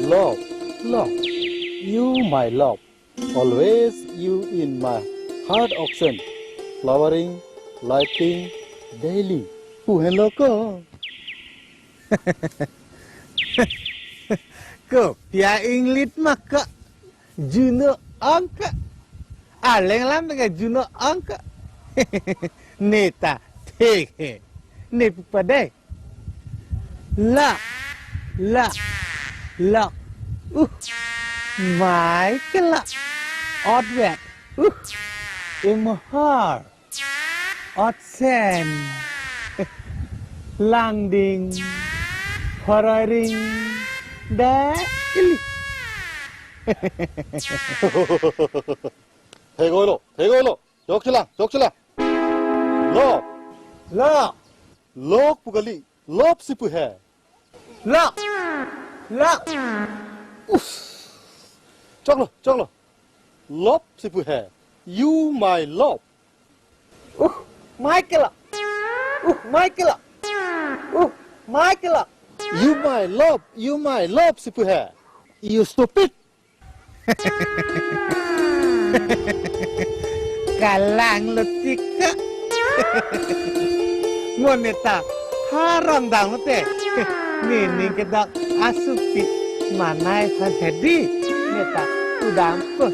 love, love. You my love, always you in my heart ocean, flowering, lighting, daily. Hello ko. Ko pia English maka juno angka. Aleng lam dengan juno angka. Neta teke. Ne padai. La. Michael. Oddwet. Imhar. Oddsen. Langding. Horaring. Daily. 대거일로. 욕실랑. Lock. Love पुगली, love सिप है. Lock. चलो. Love सिप है. You my love. Michael. You my love सिप है. You stupid. Kalang letika. Moneta haram dang te. Nini kedak asupi manai fan hedi. Neta udam pe.